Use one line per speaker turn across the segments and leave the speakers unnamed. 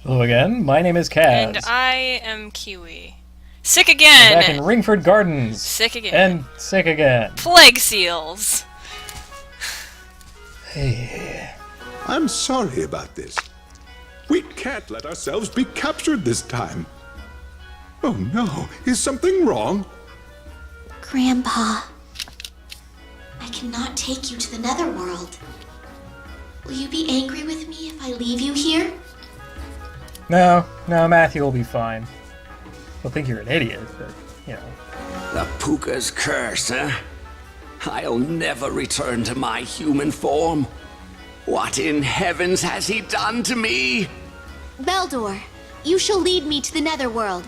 Hello again, my name is Kaz.
And I am Kiwi. Sick
I'm
again!
back in Ringford Gardens.
Sick again.
And sick again.
Plague seals!
Hey.
I'm sorry about this. We can't let ourselves be captured this time. Oh no, is something wrong?
Grandpa, I cannot take you to the Netherworld. Will you be angry with me if I leave you here?
No, Matthew will be fine. He'll think you're an idiot, but, you know.
The Puka's curse, huh? I'll never return to my human form. What in heavens has he done to me?
Beldor, you shall lead me to the Netherworld.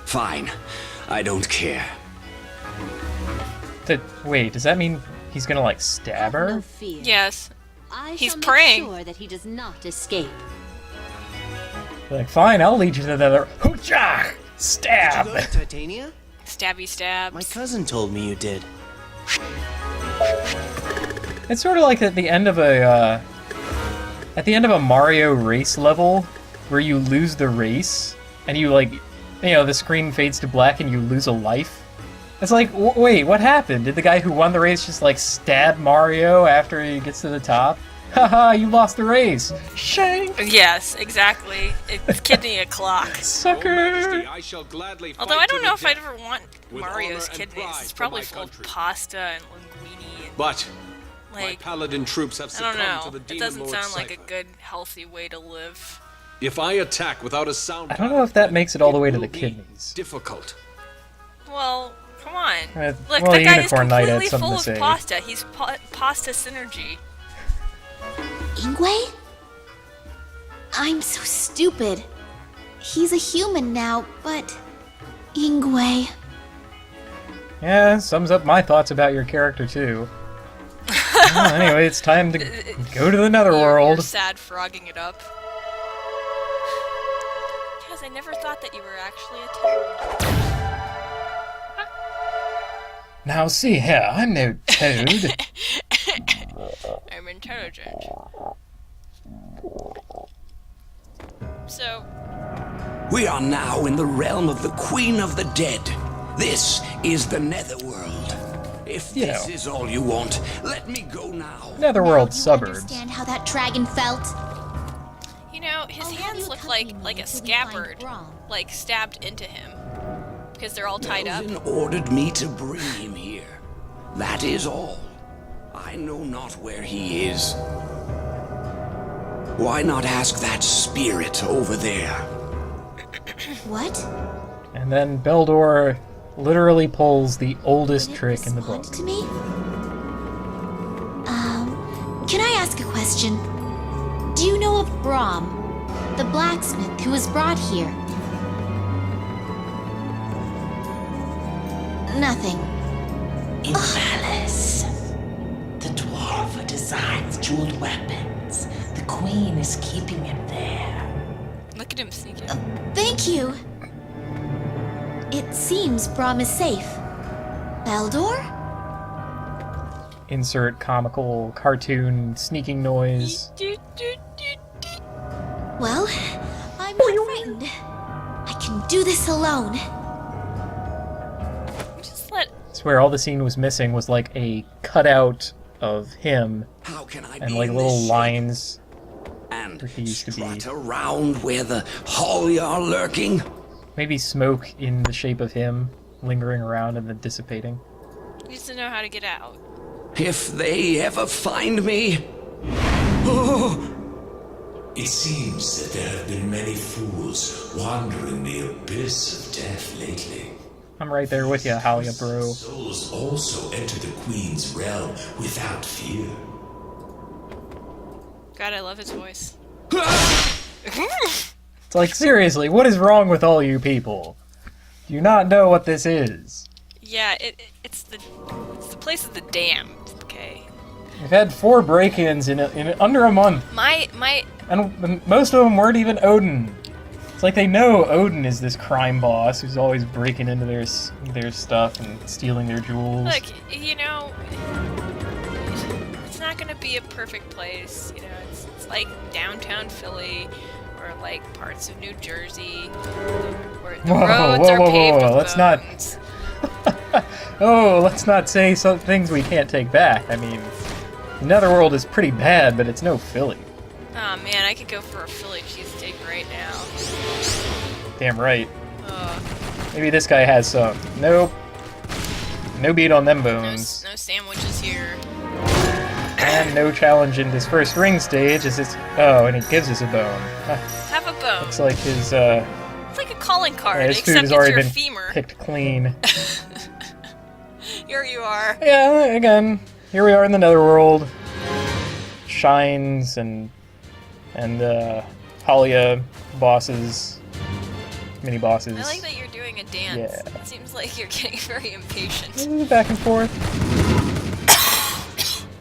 Fine. I don't care.
Wait, does that mean he's gonna, like, stab her?
No fear.
Yes. He's
shall
praying.
Make sure that he does not escape.
Like, fine, I'll lead you to the Nether. Hoochah! Stab!
Did you go to Titania?
Stabby stabs.
My cousin told me you did.
It's sort of like at the end of a Mario race level, where you lose the race, and you, like, you know, the screen fades to black and you lose a life. It's like, wait, what happened? Did the guy who won the race just, like, stab Mario after he gets to the top? Haha, you lost the race! Shank!
Yes, exactly. It's kidney o'clock.
Sucker!
Although I don't know if I'd ever want Mario's kidneys. It's probably full of pasta and linguine and...
But my
like,
paladin troops have
I don't
succumbed to
know.
the
It
demon
doesn't
lord
sound like a
Cypher.
good, healthy way to live.
If I attack without a sound,
I don't know if that makes it all the way to
will
the
be
kidneys.
Difficult.
Well, come on. Look,
well,
that guy is
Unicorn Knight had
completely
something
full
to
of
say.
pasta. He's pasta synergy.
Ingwe? I'm so stupid. He's a human now, but... Ingwe...
Yeah, sums up my thoughts about your character, too. Well, anyway, it's time to go to the
You're
Netherworld.
sad frogging it up. Because I never thought that you were actually a toad.
Now see here, I'm no toad.
I'm intelligent. So,
We are now in the realm of the Queen of the Dead. This is the Netherworld. If
You
this
know.
is all you want, let me go now.
Netherworld
You
suburbs.
understand how that dragon felt?
you know, his
I'll have
hands
you
look
accompany
like
me
a
until we find
scabbard,
Braum.
like stabbed into him. Because they're all tied up.
Odin ordered me to bring him here. That is all. I know not where he is. Why not ask that spirit over there?
What?
And then Beldor literally pulls the oldest
Did it
trick in the
respond
book.
to me? Can I ask a question? Do you know of Braum, the blacksmith who was brought here? Nothing.
In Malice, the dwarf who designs jeweled weapons. The queen is keeping him there.
Look at him sneaking.
Thank you. It seems Braum is safe. Beldor?
Insert comical cartoon sneaking noise.
Well, I'm not frightened. I can do this alone.
Just let...
I swear all the scene was missing was like a cutout of him
How can I
and
be
like
in
little
this shape
lines.
and
where he used to be.
strut around where the Holly are lurking?
Maybe smoke in the shape of him lingering around and then dissipating.
He needs to know how to get out.
If they ever find me...
It seems that there have been many fools wandering the abyss of death lately.
I'm right there with you, Halia bro.
Souls also enter the Queen's realm without fear.
God, I love his voice.
It's like, seriously, what is wrong with all you people? Do you not know what this is?
Yeah, it's the place of the damned, okay?
We've had 4 break-ins in under a month,
My
and most of them weren't even Odin. It's like they know Odin is this crime boss who's always breaking into their stuff and stealing their jewels.
look, you know, it's not gonna be a perfect place, you know, it's like downtown Philly. or like parts of New Jersey, where the roads are paved with
Let's
bones.
let's not say some things we can't take back. I mean, Netherworld is pretty bad, but it's no Philly.
Oh man, I could go for a Philly cheesesteak right now.
Damn right. Maybe this guy has some. Nope. No beat on them bones.
No sandwiches here.
And no challenge in this first ring stage. Is this? Oh, and he gives us a bone.
Have a bone.
Looks like his.
It's like a calling card,
his food
except
has
it's
already
your
been
femur.
picked clean.
Here you are.
Yeah, again, here we are in the Netherworld. Shines and Halia bosses, mini bosses.
I like that you're doing a dance.
Yeah.
It seems like you're getting very impatient.
Back and forth.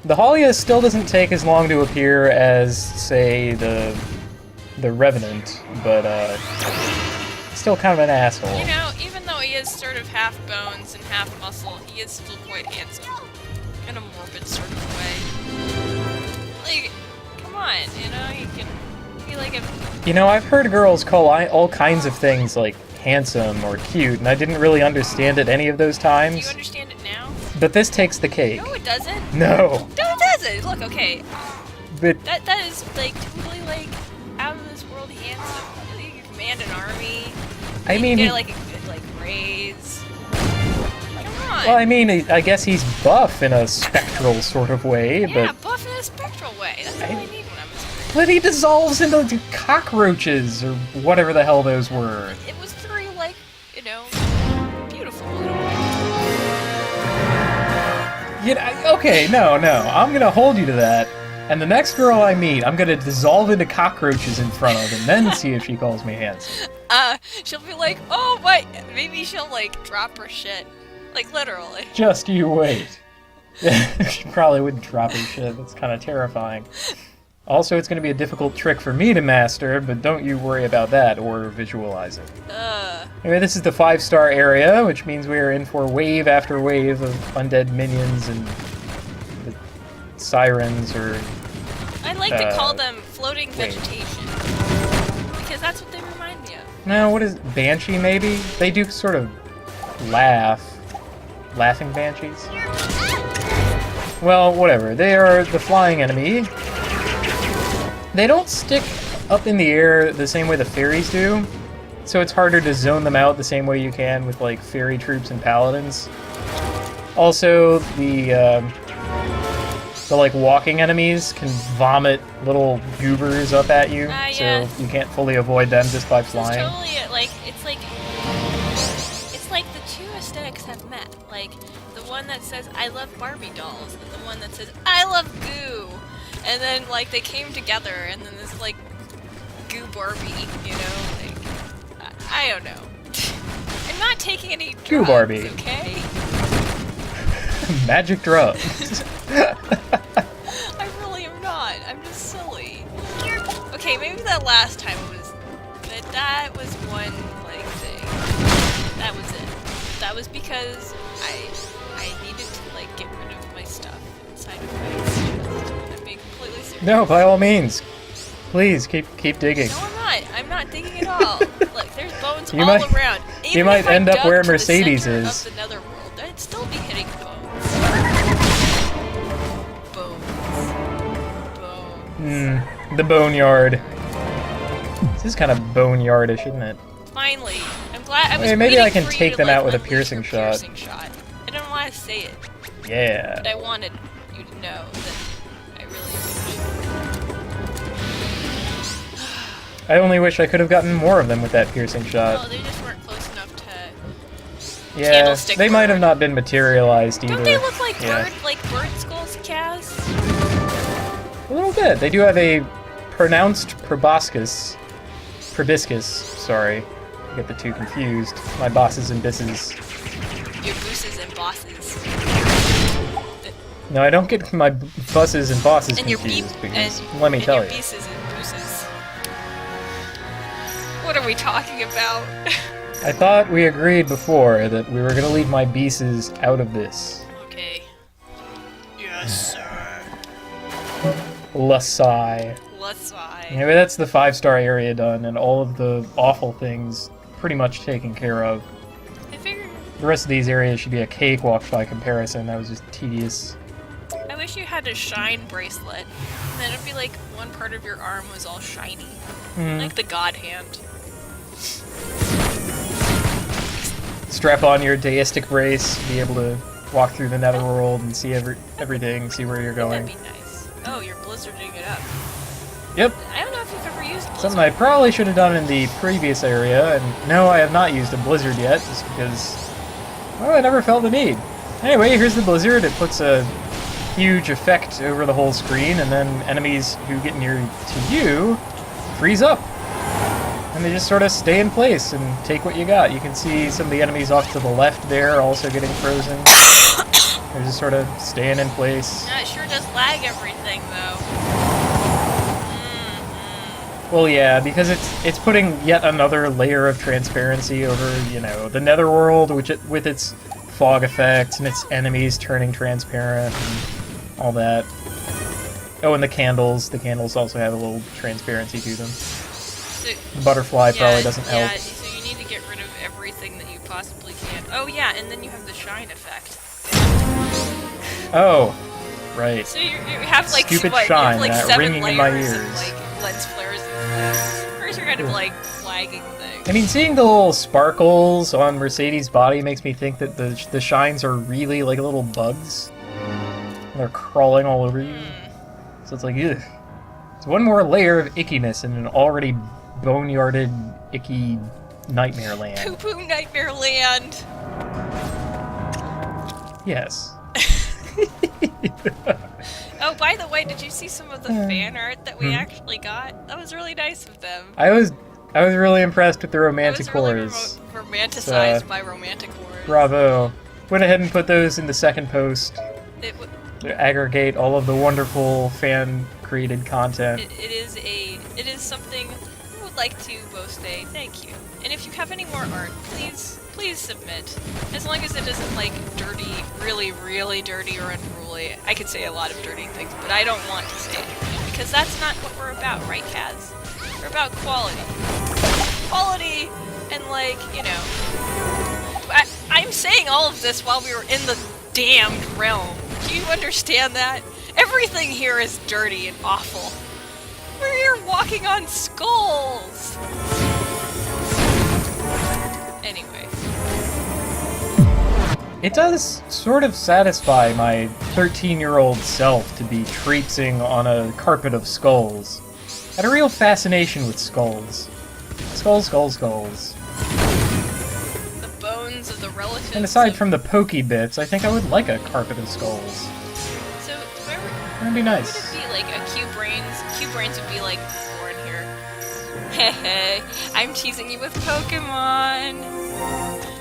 The Halia still doesn't take as long to appear as, say, the Revenant, but still kind of an asshole.
You know, even though he is sort of half bones and half muscle, he is still quite handsome. In a morbid sort of way. Like, come on, you know, you can be like a...
You know, I've heard girls call all kinds of things, like, handsome or cute, and I didn't really understand it any of those
Do
times.
you understand it now?
But this takes the cake.
No, it doesn't.
No.
No, it doesn't. Look, okay.
But
That is, like, totally, like, out of this world handsome. You can command an army.
I mean,
You get, like, a good, like, raise. Come on.
well, I mean, I guess he's buff in a spectral sort of way,
Yeah,
but
buff in a spectral way. That's all I need when I'm a spectral.
but he dissolves into cockroaches or whatever the hell those were.
It was very, like, you know, beautiful.
Okay, no, I'm gonna hold you to that. And the next girl I meet, I'm gonna dissolve into cockroaches in front of, and then see if she calls me handsome.
She'll be like, oh, what? Maybe she'll, like, drop her shit. Like, literally.
Just you wait. She probably wouldn't drop her shit. That's kind of terrifying. Also, it's gonna be a difficult trick for me to master, but don't you worry about that or visualize it. Anyway, this is the 5-star area, which means we are in for wave after wave of undead minions and the sirens or...
I like to call them floating vegetation. Because that's what they remind me of.
No, what is... Banshee, maybe? They do sort of laugh. Laughing banshees? Well, whatever. They are the flying enemy. They don't stick up in the air the same way the fairies do, so it's harder to zone them out the same way you can with, like, fairy troops and paladins. Also, the like, walking enemies can vomit little goobers up at you,
yeah.
so you can't fully avoid them just by flying.
It's totally, like, it's like the two aesthetics have met. Like, the one that says, I love Barbie dolls, and the one that says, I love goo. And then, like, they came together, and then this, like, goo Barbie, you know? Like, I don't know. I'm not taking any drugs,
Goo Barbie.
Okay?
Magic drugs.
I really am not. I'm just silly. Okay, maybe that last time was... That was one, like, thing. That was it. That was because I needed to, like, get rid of my stuff inside of my chest. I'm being completely serious.
No, by all means. Please, keep digging.
No, I'm not. I'm not digging at all. Look, there's bones
You
all
might-
around. Even
you might
if I
end up
dug
where
to the
Mercedes
center
is.
Of the Netherworld, I'd still be hitting bones. Bones.
The boneyard. This is kind of boneyardish, isn't it?
Finally. I'm glad I was
Hey, maybe I
waiting
can
for you
take
to,
them
like,
out with a
unleash
piercing
your
shot.
piercing shot. I don't want to say it,
Yeah.
but I wanted you to know that I really appreciate
I only wish I could have gotten more of them with that piercing
it.
shot.
Oh, they just weren't close enough to...
Yeah,
Candlestick
they might
bird.
have not been materialized either.
Don't they look like
Yeah.
bird skulls, Cass?
A little bit. They do have a pronounced proboscis. Sorry. I get the two confused. My bosses and bisses.
Your booses and bosses.
No, I don't get my buses and bosses
And your beep
confused
and,
because, let me tell
your
you.
pieces and booses. What are we talking about?
I thought we agreed before that we were going to leave my beases out of this.
Okay. Yes, sir.
Lasai.
That's why.
Anyway, that's the 5-star area done, and all of the awful things pretty much taken care of.
I figured.
The rest of these areas should be a cakewalk by comparison. That was just tedious.
I wish you had a shine bracelet. And then it'd be like one part of your arm was all shiny. Like the god hand.
Strap on your deistic brace, be able to walk through the netherworld and see everything, see where you're going.
That'd be nice. Oh, you're blizzarding it up.
Yep.
I don't know if you've ever used blizzard.
Something I probably should have done in the previous area, and no, I have not used a blizzard yet, just because, well, I never felt the need. Anyway, here's the blizzard. It puts a huge effect over the whole screen, and then enemies who get near to you freeze up. And they just sort of stay in place and take what you got. You can see some of the enemies off to the left there also getting frozen. They're just sort of staying in place.
Yeah, it sure does lag everything, though.
Well, yeah, because it's putting yet another layer of transparency over, you know, the netherworld, with its fog effects and its enemies turning transparent and all that. Oh, and the candles. The candles also have a little transparency to them.
So,
The butterfly probably doesn't help.
Yeah, so you need to get rid of everything that you possibly can. Oh yeah, and then you have the shine effect.
Oh, right.
So you have like
Stupid
what,
shine,
you have, like
that
7
ringing in my
layers
ears.
of like lens flares and things. Where's your kind of like lagging thing?
I mean, seeing the little sparkles on Mercedes' body makes me think that the shines are really like little bugs. And they're crawling all over you. So it's like, ugh. It's one more layer of ickiness in an already boneyarded, icky nightmare land.
Poo-poo nightmare land.
Yes.
Oh, by the way, did you see some of the fan art that we actually got? That was really nice of them.
I was really impressed with the
That
romantic
was really
chorus.
romanticized by romantic horrors.
Bravo. Went ahead and put those in the second post.
It,
To aggregate all of the wonderful fan-created content.
it is something I would like to both say thank you. And if you have any more art, please submit. As long as it isn't like dirty, really, really dirty or unruly. I could say a lot of dirty things, but I don't want to say it because that's not what we're about, right, Kaz? We're about quality. Quality and like, you know, I'm saying all of this while we were in the damned realm. Do you understand that? Everything here is dirty and awful. We're here walking on skulls! Anyway.
It does sort of satisfy my 13-year-old self to be traipsing on a carpet of skulls. I had a real fascination with skulls. Skulls, skulls, skulls.
The bones of the relatives.
And aside from the pokey bits, I think I would like a carpet of skulls.
So, whoever...
That'd be nice.
Would it be like a Q-Brains? Q-Brains would be like born here. Hehe, I'm teasing you with Pokemon!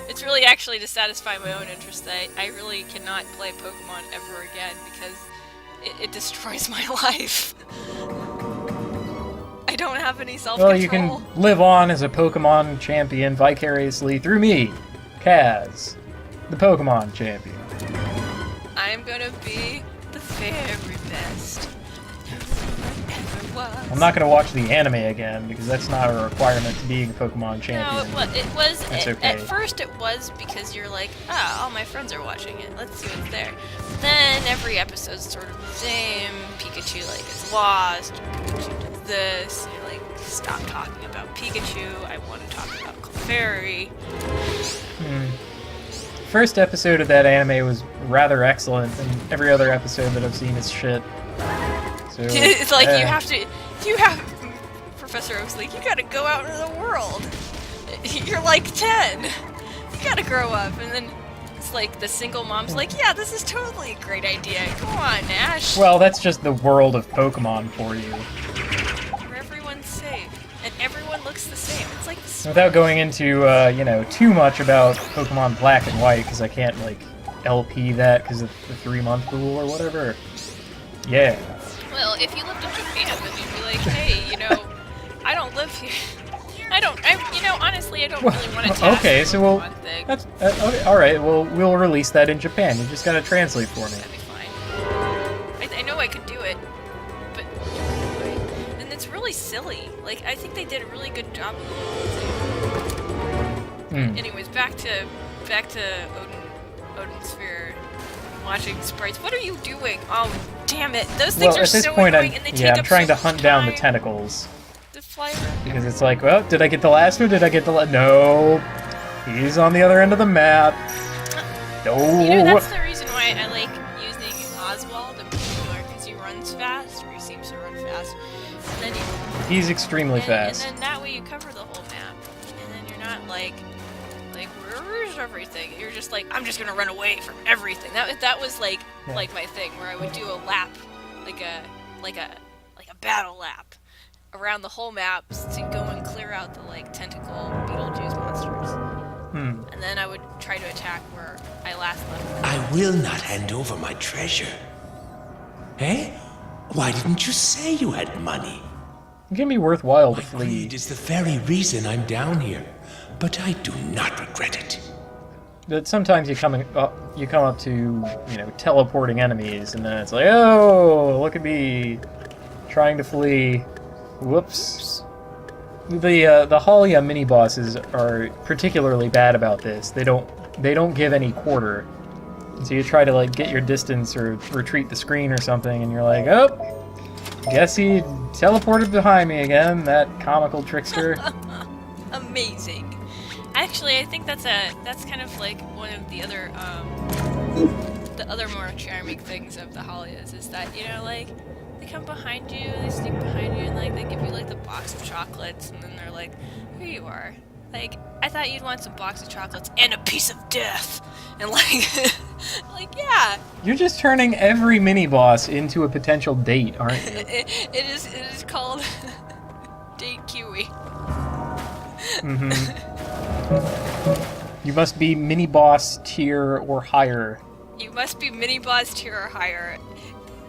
It's really actually to satisfy my own interest that I really cannot play Pokemon ever again because it destroys my life. I don't have any self-control.
Well, you can live on as a Pokemon champion vicariously through me, Kaz, the Pokemon champion.
I'm gonna be the very best. Ever was.
I'm not going to watch the anime again, because that's not a requirement to being a Pokemon champion.
No, it was
That's
at
okay.
first it was because you're like, all my friends are watching it, let's see what's there. Then every episode's sort of the same. Pikachu like gets lost, Pikachu does this, and you're like, stop talking about Pikachu, I want to talk about Clefairy.
First episode of that anime was rather excellent, and every other episode that I've seen is shit. So,
It's like you have Professor Oak's like, you gotta go out into the world. You're like 10. You gotta grow up, and then it's like the single mom's like, yeah, this is totally a great idea. Come on, Ash.
Well, that's just the world of Pokemon for you.
Where everyone's safe and everyone looks the same. It's like the
Without going into, you know, too much about Pokemon Black and White, because I can't, like, LP that because of the 3-month rule or whatever. Yeah.
Well, if you lived in Japan, then you'd be like, hey, you know, I don't live here. You know, honestly, I don't really want to task
Okay, so we'll...
Pokemon thing.
That's... alright, well, we'll release that in Japan. You just gotta translate for me.
That'd be fine. I know I could do it, but and it's Like, I think they did a really good job of the whole thing. Anyways, back to Odin Sphere. Watching sprites. What are you doing? Oh, damn it! Those things
Well,
are
at this
so
point,
annoying, and they take
I'm
up
trying
so
to hunt
much
down the
time.
tentacles.
The fly around.
Because it's like, well, did I get the last one? Did I get the No. He's on the other end of the map. No.
You know, that's the reason why I like using Oswald in particular, because he runs fast, or he seems to run fast. And then
He's extremely fast.
And then that way you cover the whole map, and then you're not like where's everything? You're just like, I'm just gonna run away from everything. That was like my thing, where I would do a lap, like a battle lap around the whole map to go and clear out the like tentacle Beetlejuice monsters. And then I would try to attack where I last left.
I will not hand over my treasure. Eh? Why didn't you say you had money?
It can be worthwhile to
My
flee.
greed is the very reason I'm down here, but I do not regret it.
But sometimes you come up to, teleporting enemies, and then it's like, oh, look at me, trying to flee. Whoops. The Halia mini bosses are particularly bad about this. They don't give any quarter. So you try to like get your distance or retreat the screen or something, and you're like, oh, guess he teleported behind me again. That comical trickster.
Amazing. Actually, I think that's kind of like one of the other more charming things of the Halias is that, like, they come behind you, they sneak behind you, and like they give you like the box of chocolates, and then they're like, here you are. Like, I thought you'd want some box of chocolates and a piece of death. And like like, yeah.
You're just turning every mini boss into a potential date, aren't you?
It is called Date Kiwi.
You must be mini boss tier or higher.
You must be mini boss tier or higher.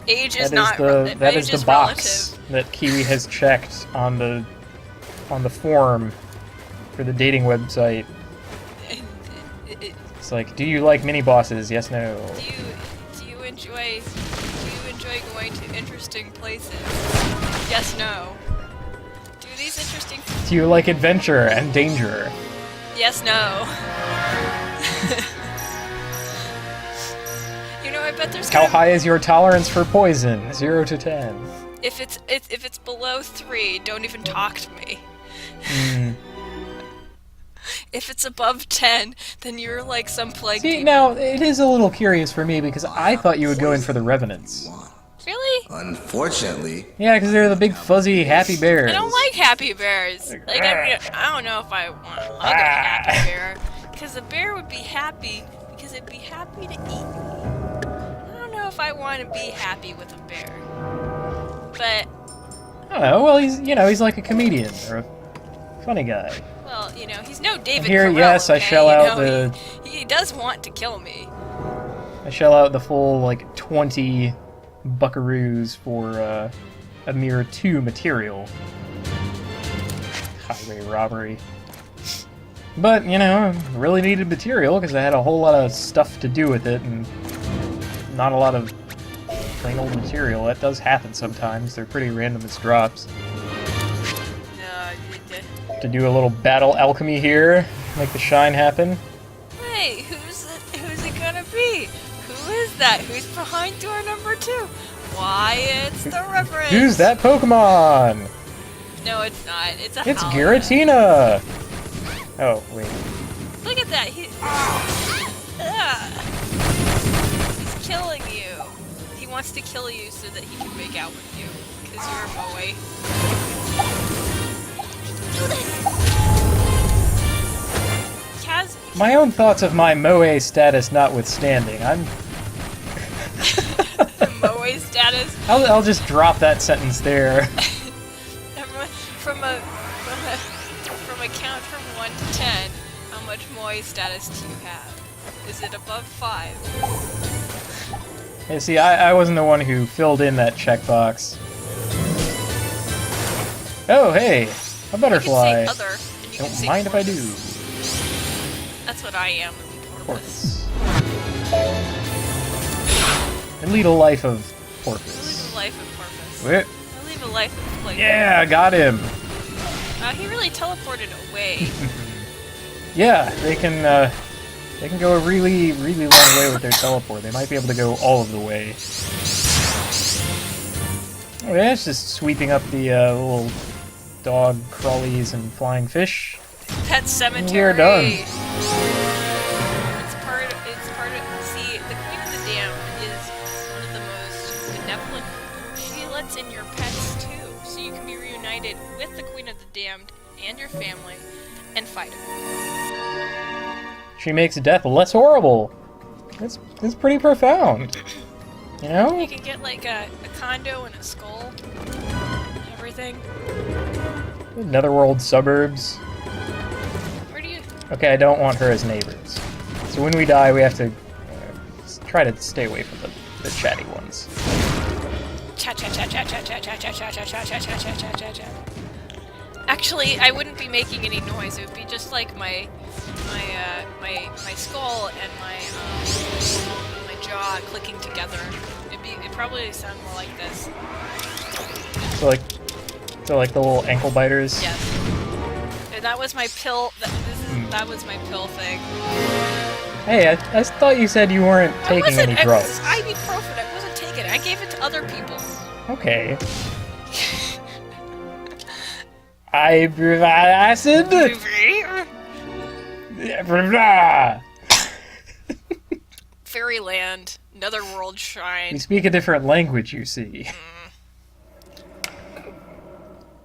Age is
That is the box
relative.
that Kiwi has checked on the form for the dating website. It's like, do you like mini bosses? Yes, no.
Do you enjoy going to interesting places? Yes, no. Do these interesting
Do you like adventure and danger?
Yes, no. I bet there's
How high is your tolerance for poison? 0 to 10.
If it's below 3, don't even talk to me. If it's above 10, then you're like some plague
See,
demon.
now, it is a little curious for me because I thought you would go in for the Revenants.
Really?
Unfortunately.
Yeah, because they're the big fuzzy happy bears.
I don't like happy bears. Like, I don't know if I want to hug a happy bear. Because the bear would be happy because it'd be happy to eat me. I don't know if I want to be happy with a bear. But
I don't know, well, he's like a comedian or a funny guy.
well, he's no David
Here,
Carell,
yes, I
okay?
shell out the...
He does want to kill me.
I shell out the full, 20 buckaroos for a mere 2 material. Highway robbery. But, really needed material because I had a whole lot of stuff to do with it and not a lot of plain old material. That does happen sometimes. They're pretty random as drops.
No,
To do a little battle alchemy here, make the shine happen.
Hey, who's it gonna be? Who is that? Who's behind door number 2? Why, it's the Reverend.
Who's that Pokemon?
No, it's not. It's a
It's
Howler.
Giratina! Oh, wait.
Look at that. He's killing you. He wants to kill you so that he can make out with you. Because you're a Moe. Do this! Kaz...
My own thoughts of my Moe status notwithstanding,
The Moe status.
I'll just drop that sentence there.
From a count from 1 to 10, how much Moe status do you have? Is it above 5?
Hey, see, I wasn't the one who filled in that checkbox. Oh, hey, a butterfly.
You can say other, and you can
Don't
say
mind if I
Porpoise.
do.
That's what I am. Porpoise.
I lead a life of
I
Porpoise.
live a life of Porpoise.
Wait.
I live a life of Plague.
Yeah, got him.
He really teleported away.
Yeah, they can go a really, really long way with their teleport. They might be able to go all of the way. Oh yeah, it's just sweeping up the little dog crawlies and flying fish.
Pet cemetery.
We are done.
It's part of. See, the Queen of the Damned is one of the most benevolent. She lets in your pets too, so you can be reunited with the Queen of the Damned and your family, and fight it.
She makes death less horrible. It's pretty profound. You know?
You can get like a condo and a skull, and everything.
Netherworld suburbs.
Where do you?
Okay, I don't want her as neighbors. So when we die, we have to try to stay away from the chatty ones.
Chat. Actually, I wouldn't be making any noise. It would be just like my skull and my jaw clicking together. It'd probably sound more like this.
So like the little ankle biters.
Yes. And that was my pill. That was my pill thing.
Hey, I thought you said you weren't taking any drugs.
Ibuprofen. I wasn't taking it. I gave it to other people.
Okay. Acid.
Fairyland, Netherworld shrine.
You speak a different language, you see.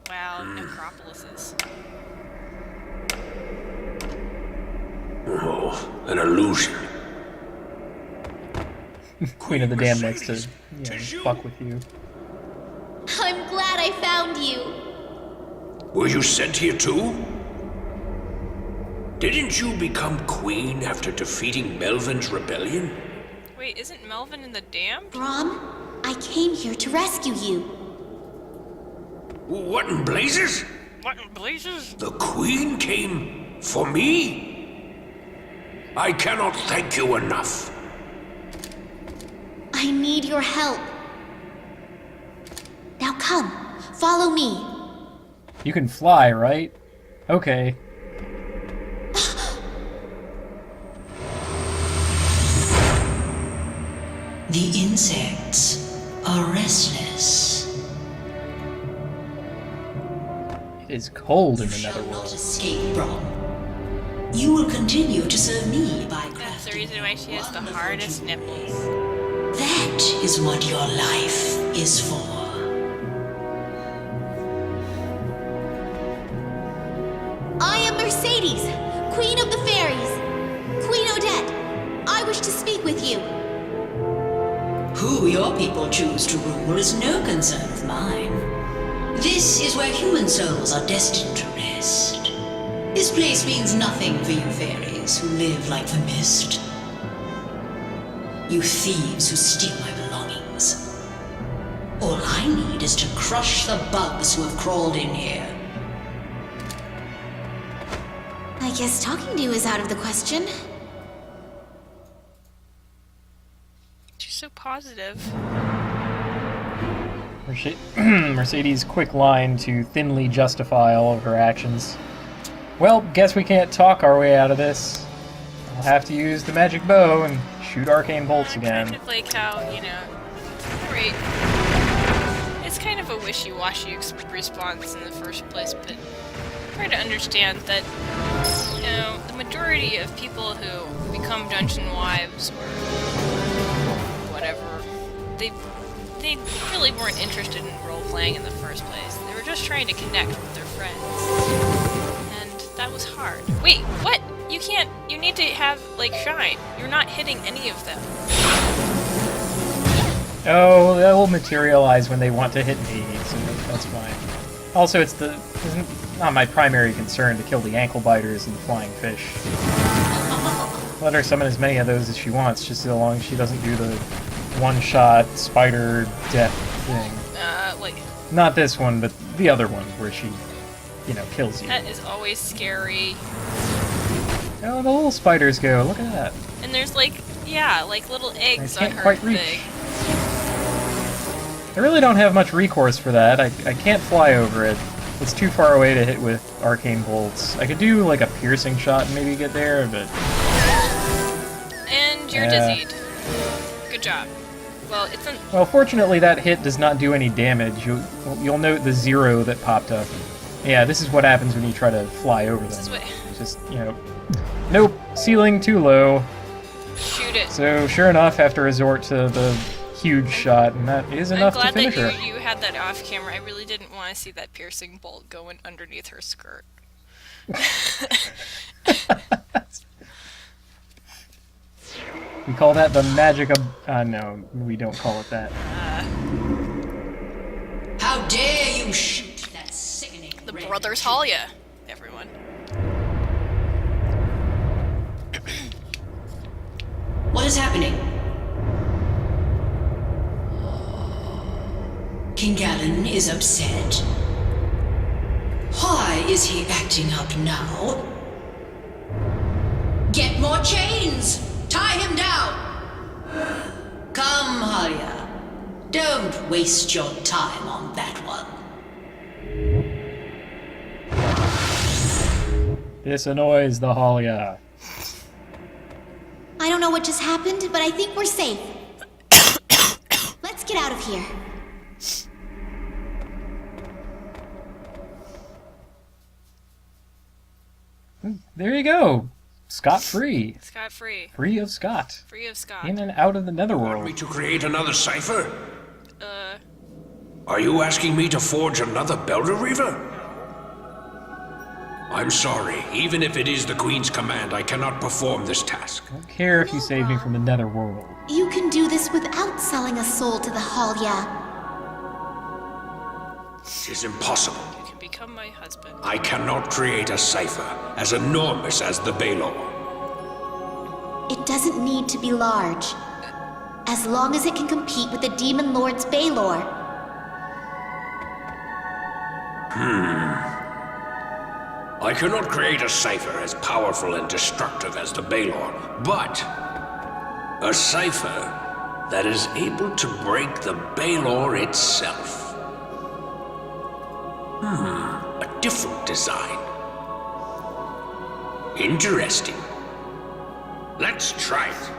Wow, necropolises.
Oh, an illusion.
Queen of the Damned next to fuck with you.
I'm glad I found you.
Were you sent here too? Didn't you become queen after defeating Melvin's rebellion?
Wait, isn't Melvin in the Damned?
Brom, I came here to rescue you.
What in blazes?
What in blazes?
The queen came for me? I cannot thank you enough.
I need your help. Now come, follow me.
You can fly, right? Okay.
The insects are restless.
It is cold in the
Shall not
Netherworld.
escape, Brom. You will continue to serve me by crafting.
That's the reason why she has the hardest nipples.
That is what your life is for.
I am Mercedes, Queen of the Fairies. Queen Odette, I wish to speak with you.
Who your people choose to rule is no concern of mine. This is where human souls are destined to rest. This place means nothing for you fairies who live like the mist. You thieves who steal my belongings. All I need is to crush the bugs who have crawled in here.
I guess talking to you is out of the question.
She's so positive.
Mercedes' quick line to thinly justify all of her actions. Well, guess we can't talk our way out of this. I'll have to use the magic bow and shoot arcane bolts again.
Kind of like how, great. It's kind of a wishy-washy response in the first place, but try to understand that, the majority of people who become dungeon wives or whatever, they really weren't interested in role-playing in the first place. They were just trying to connect with their friends. And that was hard. Wait, what? You need to have, shine. You're not hitting any of them.
Oh, that will materialize when they want to hit me, so that's fine. Also, it's not my primary concern to kill the ankle biters and the flying fish. Let her summon as many of those as she wants, just so long as she doesn't do the one-shot spider death thing. Not this one, but the other one, where she, kills you.
That is always scary.
Oh, the little spiders go, look at that.
And there's little eggs
I
on
can't
her
quite reach.
thing.
I really don't have much recourse for that. I can't fly over it. It's too far away to hit with arcane bolts. I could do like a piercing shot and maybe get there, but
And you're
Yeah.
dizzied. Good job. Well, it's an...
well, fortunately that hit does not do any damage. You'll note the 0 that popped up. Yeah, this is what happens when you try to fly over
This is
them.
what...
It's just, you know, nope, ceiling too low.
Shoot it.
So sure enough, I have to resort to the huge shot, and that is enough to
I'm glad
finish her.
that you had that off camera. I really didn't want to see that piercing bolt going underneath her skirt.
We call that the magic of... no, we don't call it that.
How dare you shoot that sickening
The
red
Brothers Halia, everyone.
What is happening? King Galen is upset. Why is he acting up now? Get more chains! Tie him down! Come, Halia. Don't waste your time on that one.
This annoys the Halia.
I don't know what just happened, but I think we're safe. Let's get out of here.
There you go. Scot-free.
Scot-free.
Free of Scot.
Free of Scott.
In and out of the
Want me
netherworld.
to create another cipher?
Uh,
Are you asking me to forge another Belder Reaver? I'm sorry. Even if it is the Queen's command, I cannot perform this task.
I don't care if you save me from the netherworld.
You can do this without selling a soul to the Halia.
It is impossible.
you can become my husband.
I cannot create a cipher as enormous as the Baelor.
It doesn't need to be large. As long as it can compete with the Demon Lord's Baelor.
I cannot create a cipher as powerful and destructive as the Baelor, but a cipher that is able to break the Baelor itself. A different design. Interesting. Let's try it.